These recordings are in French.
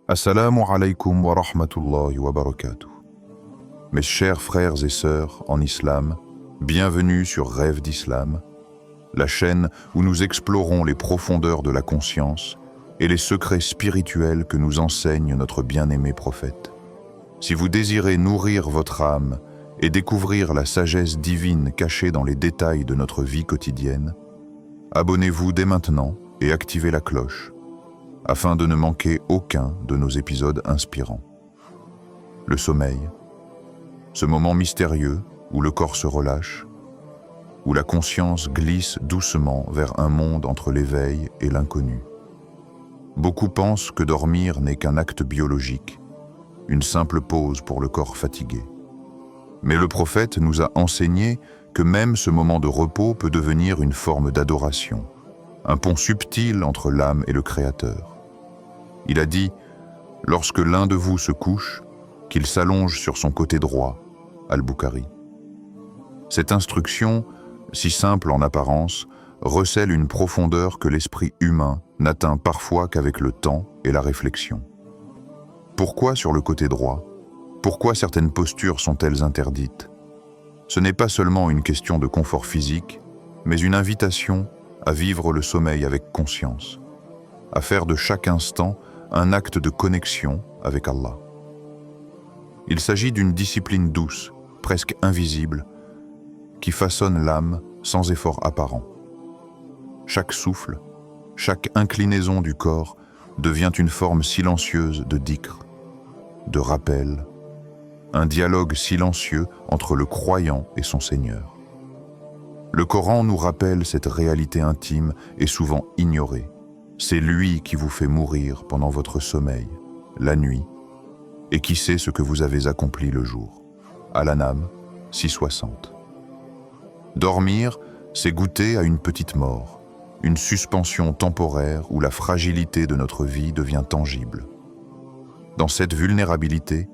Assalamu alaikum wa rahmatullahi wa barakatuh. Mes chers frères et sœurs en islam, bienvenue sur Rêve d'Islam, la chaîne où nous explorons les profondeurs de la conscience et les secrets spirituels que nous enseigne notre bien-aimé prophète. Si vous désirez nourrir votre âme et découvrir la sagesse divine cachée dans les détails de notre vie quotidienne, abonnez-vous dès maintenant et activez la cloche, afin de ne manquer aucun de nos épisodes inspirants. Le sommeil, ce moment mystérieux où le corps se relâche, où la conscience glisse doucement vers un monde entre l'éveil et l'inconnu. Beaucoup pensent que dormir n'est qu'un acte biologique, une simple pause pour le corps fatigué. Mais le prophète nous a enseigné que même ce moment de repos peut devenir une forme d'adoration, un pont subtil entre l'âme et le Créateur. Il a dit « Lorsque l'un de vous se couche, qu'il s'allonge sur son côté droit » Al-Bukhari. Cette instruction, si simple en apparence, recèle une profondeur que l'esprit humain n'atteint parfois qu'avec le temps et la réflexion. Pourquoi sur le côté droit? Pourquoi certaines postures sont-elles interdites? Ce n'est pas seulement une question de confort physique, mais une invitation à vivre le sommeil avec conscience, à faire de chaque instant un acte de connexion avec Allah. Il s'agit d'une discipline douce, presque invisible, qui façonne l'âme sans effort apparent. Chaque souffle, chaque inclinaison du corps devient une forme silencieuse de dhikr, de rappel, un dialogue silencieux entre le croyant et son Seigneur. Le Coran nous rappelle cette réalité intime et souvent ignorée. C'est lui qui vous fait mourir pendant votre sommeil, la nuit, et qui sait ce que vous avez accompli le jour. Al-An'am 660. Dormir, c'est goûter à une petite mort, une suspension temporaire où la fragilité de notre vie devient tangible. Dans cette vulnérabilité,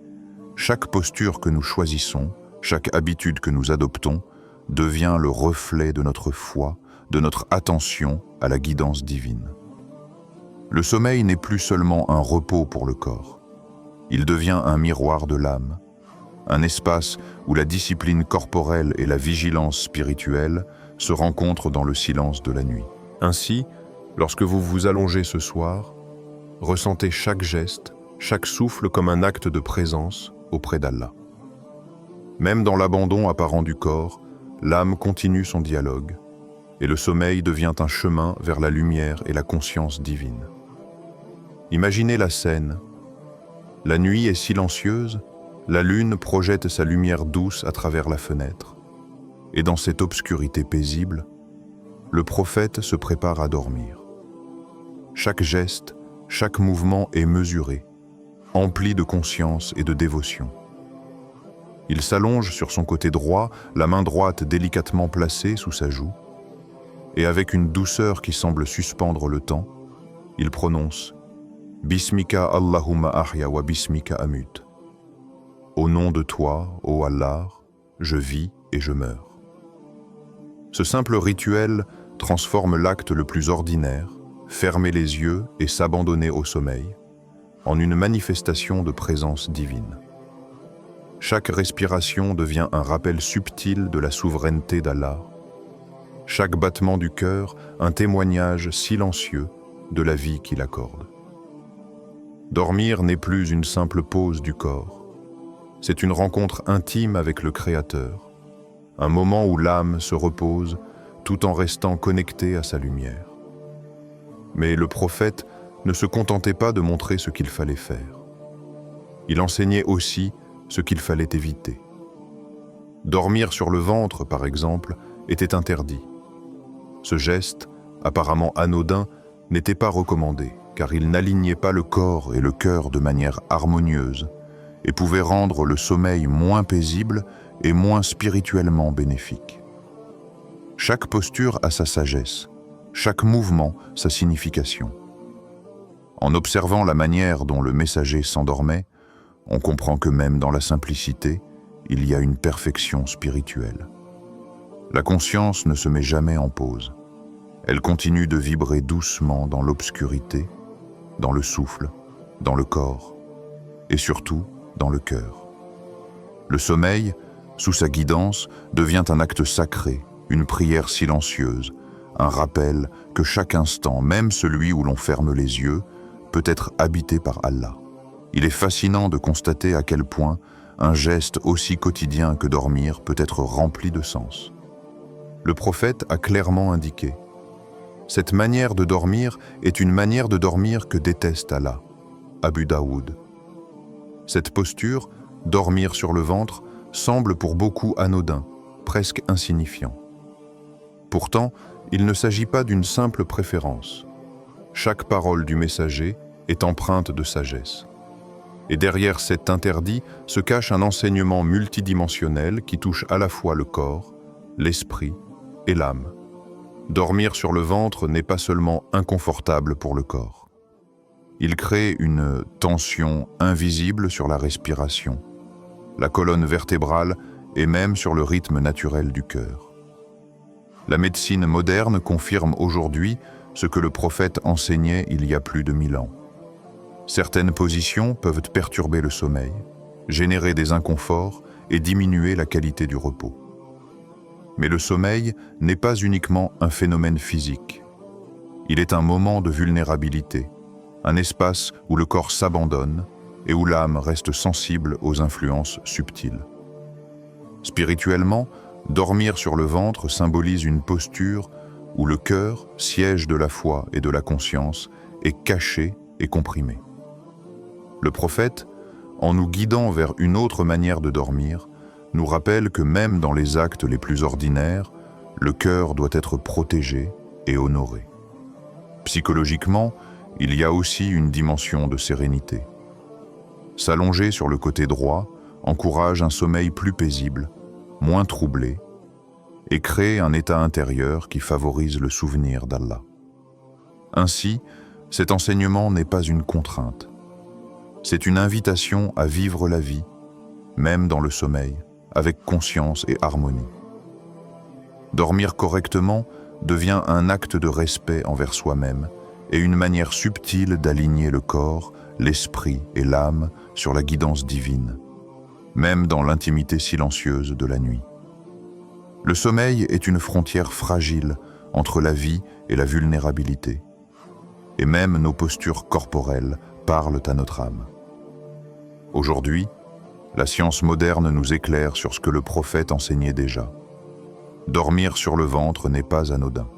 chaque posture que nous choisissons, chaque habitude que nous adoptons, devient le reflet de notre foi, de notre attention à la guidance divine. Le sommeil n'est plus seulement un repos pour le corps. Il devient un miroir de l'âme, un espace où la discipline corporelle et la vigilance spirituelle se rencontrent dans le silence de la nuit. Ainsi, lorsque vous vous allongez ce soir, ressentez chaque geste, chaque souffle comme un acte de présence auprès d'Allah. Même dans l'abandon apparent du corps, l'âme continue son dialogue, et le sommeil devient un chemin vers la lumière et la conscience divine. Imaginez la scène. La nuit est silencieuse, la lune projette sa lumière douce à travers la fenêtre. Et dans cette obscurité paisible, le prophète se prépare à dormir. Chaque geste, chaque mouvement est mesuré, empli de conscience et de dévotion. Il s'allonge sur son côté droit, la main droite délicatement placée sous sa joue, et avec une douceur qui semble suspendre le temps, il prononce « Bismika Allahumma ahya wa bismika amut » « Au nom de toi, ô Allah, je vis et je meurs ». Ce simple rituel transforme l'acte le plus ordinaire, fermer les yeux et s'abandonner au sommeil, en une manifestation de présence divine. Chaque respiration devient un rappel subtil de la souveraineté d'Allah. Chaque battement du cœur, un témoignage silencieux de la vie qu'il accorde. Dormir n'est plus une simple pause du corps. C'est une rencontre intime avec le Créateur, un moment où l'âme se repose tout en restant connectée à sa lumière. Mais le prophète ne se contentait pas de montrer ce qu'il fallait faire. Il enseignait aussi ce qu'il fallait éviter. Dormir sur le ventre, par exemple, était interdit. Ce geste, apparemment anodin, n'était pas recommandé, car il n'alignait pas le corps et le cœur de manière harmonieuse et pouvait rendre le sommeil moins paisible et moins spirituellement bénéfique. Chaque posture a sa sagesse, chaque mouvement sa signification. En observant la manière dont le messager s'endormait, on comprend que même dans la simplicité, il y a une perfection spirituelle. La conscience ne se met jamais en pause. Elle continue de vibrer doucement dans l'obscurité, dans le souffle, dans le corps et surtout dans le cœur. Le sommeil, sous sa guidance, devient un acte sacré, une prière silencieuse, un rappel que chaque instant, même celui où l'on ferme les yeux, peut être habité par Allah. Il est fascinant de constater à quel point un geste aussi quotidien que dormir peut être rempli de sens. Le prophète a clairement indiqué: cette manière de dormir est une manière de dormir que déteste Allah. Abu Daoud. Cette posture, dormir sur le ventre, semble pour beaucoup anodin, presque insignifiant. Pourtant, il ne s'agit pas d'une simple préférence. Chaque parole du messager est empreinte de sagesse. Et derrière cet interdit se cache un enseignement multidimensionnel qui touche à la fois le corps, l'esprit et l'âme. Dormir sur le ventre n'est pas seulement inconfortable pour le corps. Il crée une tension invisible sur la respiration, la colonne vertébrale et même sur le rythme naturel du cœur. La médecine moderne confirme aujourd'hui ce que le prophète enseignait il y a plus de 1000 ans. Certaines positions peuvent perturber le sommeil, générer des inconforts et diminuer la qualité du repos. Mais le sommeil n'est pas uniquement un phénomène physique. Il est un moment de vulnérabilité, un espace où le corps s'abandonne et où l'âme reste sensible aux influences subtiles. Spirituellement, dormir sur le ventre symbolise une posture où le cœur, siège de la foi et de la conscience, est caché et comprimé. Le prophète, en nous guidant vers une autre manière de dormir, nous rappelle que même dans les actes les plus ordinaires, le cœur doit être protégé et honoré. Psychologiquement, il y a aussi une dimension de sérénité. S'allonger sur le côté droit encourage un sommeil plus paisible, moins troublé, et crée un état intérieur qui favorise le souvenir d'Allah. Ainsi, cet enseignement n'est pas une contrainte. C'est une invitation à vivre la vie, même dans le sommeil, avec conscience et harmonie. Dormir correctement devient un acte de respect envers soi-même et une manière subtile d'aligner le corps, l'esprit et l'âme sur la guidance divine, même dans l'intimité silencieuse de la nuit. Le sommeil est une frontière fragile entre la vie et la vulnérabilité, et même nos postures corporelles parlent à notre âme. Aujourd'hui, la science moderne nous éclaire sur ce que le prophète enseignait déjà. Dormir sur le ventre n'est pas anodin.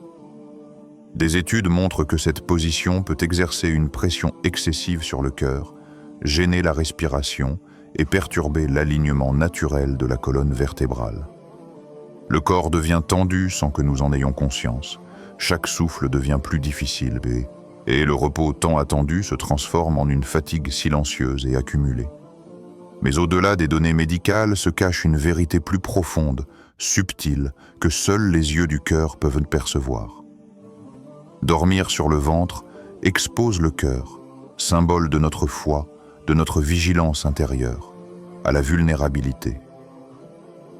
Des études montrent que cette position peut exercer une pression excessive sur le cœur, gêner la respiration et perturber l'alignement naturel de la colonne vertébrale. Le corps devient tendu sans que nous en ayons conscience. Chaque souffle devient plus difficile et le repos tant attendu se transforme en une fatigue silencieuse et accumulée. Mais au-delà des données médicales se cache une vérité plus profonde, subtile, que seuls les yeux du cœur peuvent percevoir. Dormir sur le ventre expose le cœur, symbole de notre foi, de notre vigilance intérieure, à la vulnérabilité.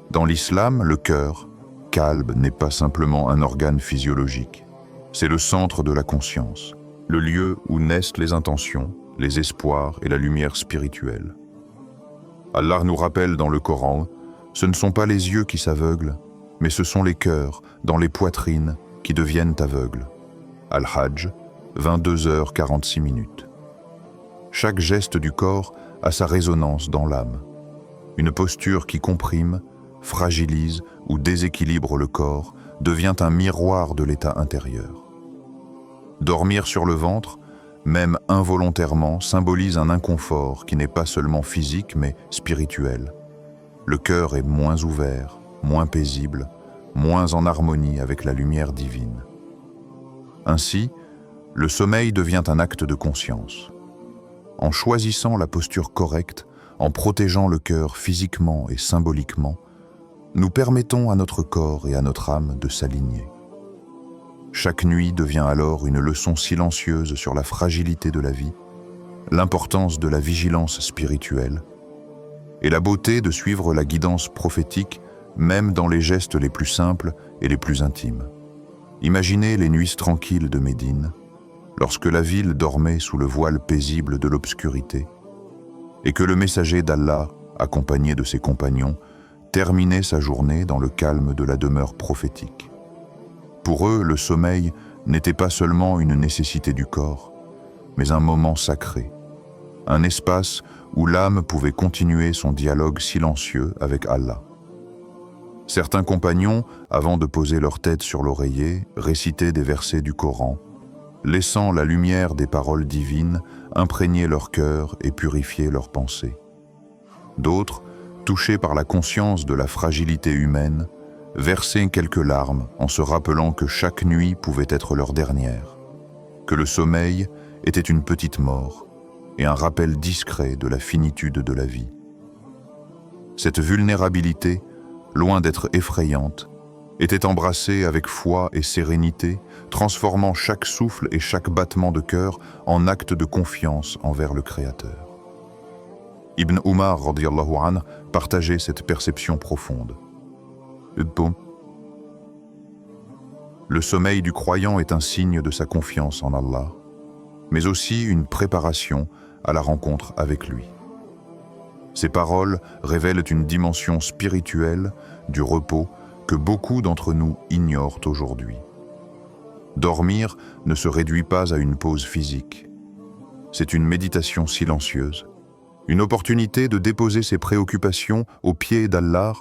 Dans l'islam, le cœur, kalb, n'est pas simplement un organe physiologique. C'est le centre de la conscience, le lieu où naissent les intentions, les espoirs et la lumière spirituelle. Allah nous rappelle dans le Coran, ce ne sont pas les yeux qui s'aveuglent, mais ce sont les cœurs, dans les poitrines, qui deviennent aveugles. Al-Hajj, 22h46. Chaque geste du corps a sa résonance dans l'âme. Une posture qui comprime, fragilise ou déséquilibre le corps devient un miroir de l'état intérieur. Dormir sur le ventre, même involontairement, symbolise un inconfort qui n'est pas seulement physique mais spirituel. Le cœur est moins ouvert, moins paisible, moins en harmonie avec la lumière divine. Ainsi, le sommeil devient un acte de conscience. En choisissant la posture correcte, en protégeant le cœur physiquement et symboliquement, nous permettons à notre corps et à notre âme de s'aligner. Chaque nuit devient alors une leçon silencieuse sur la fragilité de la vie, l'importance de la vigilance spirituelle et la beauté de suivre la guidance prophétique même dans les gestes les plus simples et les plus intimes. Imaginez les nuits tranquilles de Médine, lorsque la ville dormait sous le voile paisible de l'obscurité, et que le messager d'Allah, accompagné de ses compagnons, terminait sa journée dans le calme de la demeure prophétique. Pour eux, le sommeil n'était pas seulement une nécessité du corps, mais un moment sacré, un espace où l'âme pouvait continuer son dialogue silencieux avec Allah. Certains compagnons, avant de poser leur tête sur l'oreiller, récitaient des versets du Coran, laissant la lumière des paroles divines imprégner leur cœur et purifier leurs pensées. D'autres, touchés par la conscience de la fragilité humaine, versaient quelques larmes en se rappelant que chaque nuit pouvait être leur dernière, que le sommeil était une petite mort et un rappel discret de la finitude de la vie. Cette vulnérabilité, loin d'être effrayante, était embrassée avec foi et sérénité, transformant chaque souffle et chaque battement de cœur en acte de confiance envers le Créateur. Ibn Umar radiyallahu anhu partageait cette perception profonde. Le sommeil du croyant est un signe de sa confiance en Allah, mais aussi une préparation à la rencontre avec lui. Ces paroles révèlent une dimension spirituelle du repos que beaucoup d'entre nous ignorent aujourd'hui. Dormir ne se réduit pas à une pause physique. C'est une méditation silencieuse, une opportunité de déposer ses préoccupations aux pieds d'Allah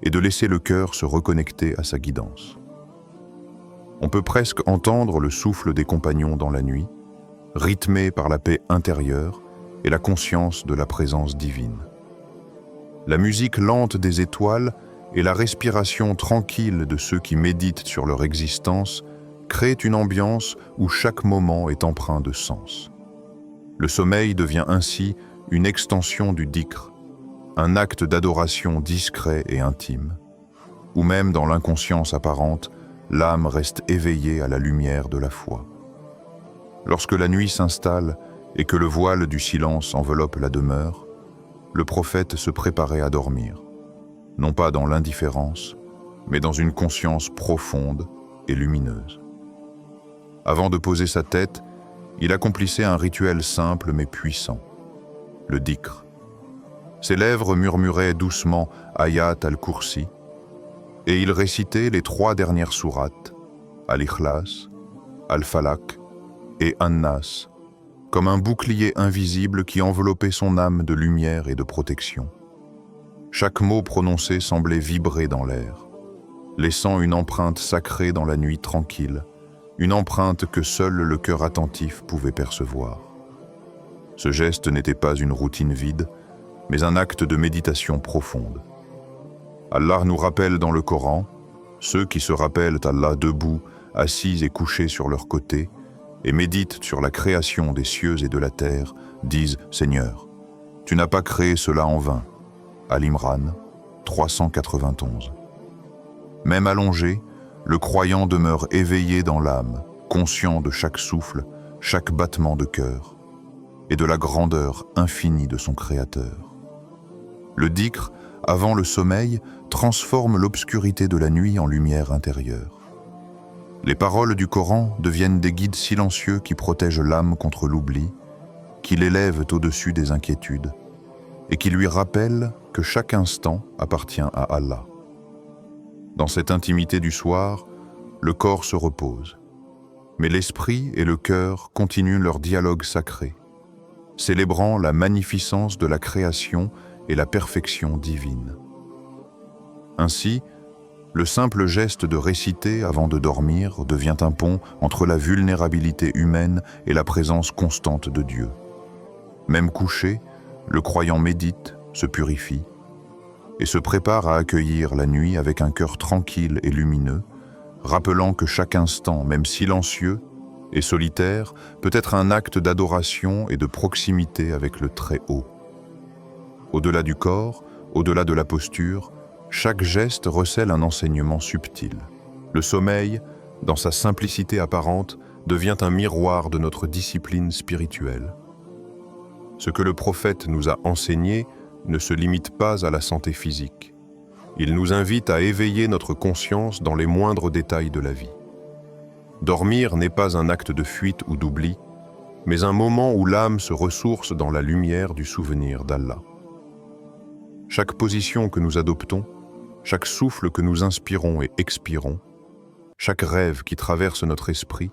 et de laisser le cœur se reconnecter à sa guidance. On peut presque entendre le souffle des compagnons dans la nuit, rythmé par la paix intérieure et la conscience de la présence divine. La musique lente des étoiles et la respiration tranquille de ceux qui méditent sur leur existence créent une ambiance où chaque moment est empreint de sens. Le sommeil devient ainsi une extension du dhikr, un acte d'adoration discret et intime, où même dans l'inconscience apparente, l'âme reste éveillée à la lumière de la foi. Lorsque la nuit s'installe et que le voile du silence enveloppe la demeure, le prophète se préparait à dormir, non pas dans l'indifférence, mais dans une conscience profonde et lumineuse. Avant de poser sa tête, il accomplissait un rituel simple mais puissant, le dhikr. Ses lèvres murmuraient doucement Ayat al-Kursi, et il récitait les 3 dernières sourates, Al-Ikhlas, Al-Falaq et An-Nas, comme un bouclier invisible qui enveloppait son âme de lumière et de protection. Chaque mot prononcé semblait vibrer dans l'air, laissant une empreinte sacrée dans la nuit tranquille, une empreinte que seul le cœur attentif pouvait percevoir. Ce geste n'était pas une routine vide, mais un acte de méditation profonde. Allah nous rappelle dans le Coran, ceux qui se rappellent Allah debout, assis et couchés sur leurs côtés, et méditent sur la création des cieux et de la terre, disent « Seigneur, tu n'as pas créé cela en vain ». Al-Imran 391. Même allongé, le croyant demeure éveillé dans l'âme, conscient de chaque souffle, chaque battement de cœur, et de la grandeur infinie de son Créateur. Le dhikr, avant le sommeil, transforme l'obscurité de la nuit en lumière intérieure. Les paroles du Coran deviennent des guides silencieux qui protègent l'âme contre l'oubli, qui l'élèvent au-dessus des inquiétudes, et qui lui rappellent que chaque instant appartient à Allah. Dans cette intimité du soir, le corps se repose, mais l'esprit et le cœur continuent leur dialogue sacré, célébrant la magnificence de la création et la perfection divine. Ainsi, le simple geste de réciter avant de dormir devient un pont entre la vulnérabilité humaine et la présence constante de Dieu. Même couché, le croyant médite, se purifie, et se prépare à accueillir la nuit avec un cœur tranquille et lumineux, rappelant que chaque instant, même silencieux et solitaire, peut être un acte d'adoration et de proximité avec le Très-Haut. Au-delà du corps, au-delà de la posture, chaque geste recèle un enseignement subtil. Le sommeil, dans sa simplicité apparente, devient un miroir de notre discipline spirituelle. Ce que le prophète nous a enseigné ne se limite pas à la santé physique. Il nous invite à éveiller notre conscience dans les moindres détails de la vie. Dormir n'est pas un acte de fuite ou d'oubli, mais un moment où l'âme se ressource dans la lumière du souvenir d'Allah. Chaque position que nous adoptons, chaque souffle que nous inspirons et expirons, chaque rêve qui traverse notre esprit,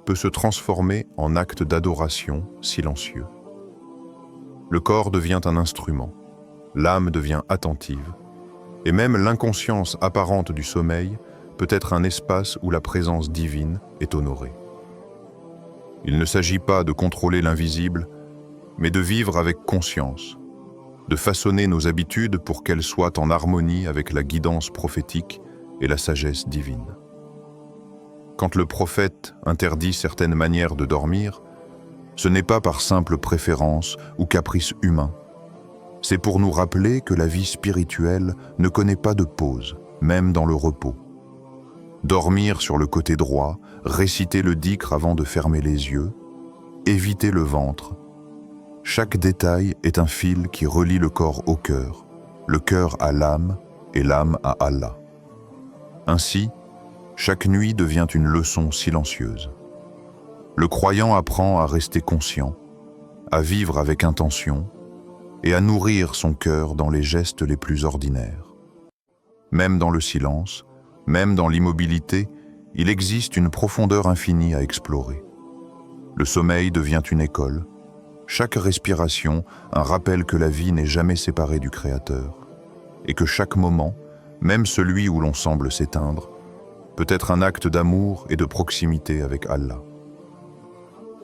peut se transformer en acte d'adoration silencieux. Le corps devient un instrument, l'âme devient attentive, et même l'inconscience apparente du sommeil peut être un espace où la présence divine est honorée. Il ne s'agit pas de contrôler l'invisible, mais de vivre avec conscience, de façonner nos habitudes pour qu'elles soient en harmonie avec la guidance prophétique et la sagesse divine. Quand le prophète interdit certaines manières de dormir, ce n'est pas par simple préférence ou caprice humain. C'est pour nous rappeler que la vie spirituelle ne connaît pas de pause, même dans le repos. Dormir sur le côté droit, réciter le dhikr avant de fermer les yeux, éviter le ventre. Chaque détail est un fil qui relie le corps au cœur, le cœur à l'âme et l'âme à Allah. Ainsi, chaque nuit devient une leçon silencieuse. Le croyant apprend à rester conscient, à vivre avec intention et à nourrir son cœur dans les gestes les plus ordinaires. Même dans le silence, même dans l'immobilité, il existe une profondeur infinie à explorer. Le sommeil devient une école, chaque respiration un rappel que la vie n'est jamais séparée du Créateur, et que chaque moment, même celui où l'on semble s'éteindre, peut être un acte d'amour et de proximité avec Allah.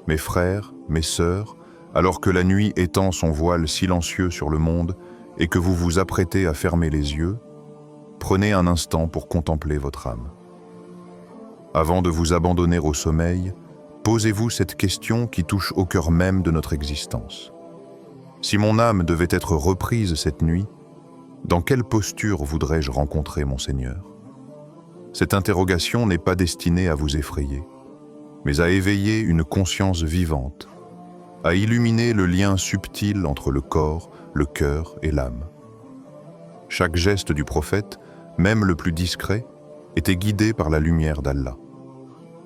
Mes frères, mes sœurs, alors que la nuit étend son voile silencieux sur le monde et que vous vous apprêtez à fermer les yeux, prenez un instant pour contempler votre âme. Avant de vous abandonner au sommeil, posez-vous cette question qui touche au cœur même de notre existence. Si mon âme devait être reprise cette nuit, dans quelle posture voudrais-je rencontrer mon Seigneur ? Cette interrogation n'est pas destinée à vous effrayer, mais à éveiller une conscience vivante, à illuminer le lien subtil entre le corps, le cœur et l'âme. Chaque geste du prophète, même le plus discret, était guidé par la lumière d'Allah.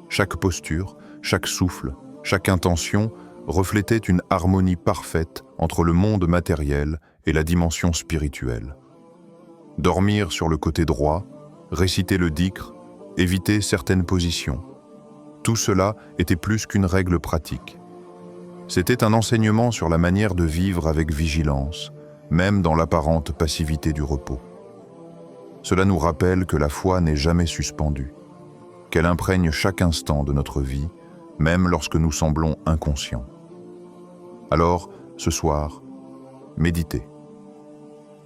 Chaque posture, chaque souffle, chaque intention reflétait une harmonie parfaite entre le monde matériel et la dimension spirituelle. Dormir sur le côté droit, réciter le dhikr, éviter certaines positions, tout cela était plus qu'une règle pratique. C'était un enseignement sur la manière de vivre avec vigilance, même dans l'apparente passivité du repos. Cela nous rappelle que la foi n'est jamais suspendue, qu'elle imprègne chaque instant de notre vie, même lorsque nous semblons inconscients. Alors, ce soir, méditez.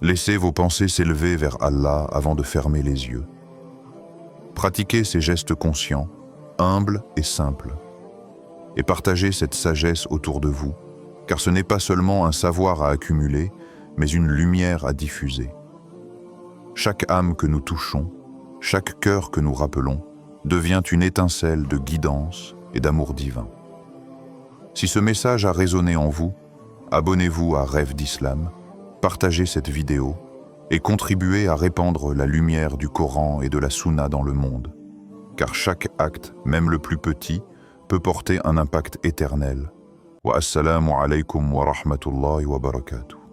Laissez vos pensées s'élever vers Allah avant de fermer les yeux. Pratiquez ces gestes conscients, humbles et simples, et partagez cette sagesse autour de vous, car ce n'est pas seulement un savoir à accumuler, mais une lumière à diffuser. Chaque âme que nous touchons, chaque cœur que nous rappelons, devient une étincelle de guidance et d'amour divin. Si ce message a résonné en vous, abonnez-vous à Rêve d'Islam, partagez cette vidéo et contribuez à répandre la lumière du Coran et de la Sunna dans le monde, car chaque acte, même le plus petit, peut porter un impact éternel. Wa assalamu alaykum wa rahmatullahi wa barakatuh.